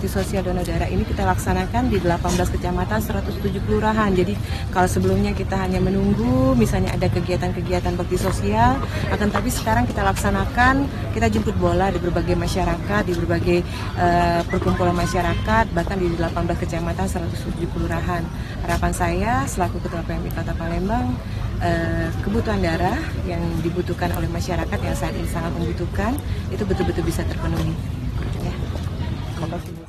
bakti sosial donor darah ini kita laksanakan di 18 kecamatan 107 kelurahan. Jadi kalau sebelumnya kita hanya menunggu misalnya ada kegiatan-kegiatan bakti sosial, akan tapi sekarang kita laksanakan, kita jemput bola di berbagai masyarakat, di berbagai perkumpulan masyarakat, bahkan di 18 kecamatan 107 kelurahan. Harapan saya selaku Ketua PMI Kota Palembang, kebutuhan darah yang dibutuhkan oleh masyarakat yang saat ini sangat membutuhkan itu betul-betul bisa terpenuhi. Ya. Terima kasih.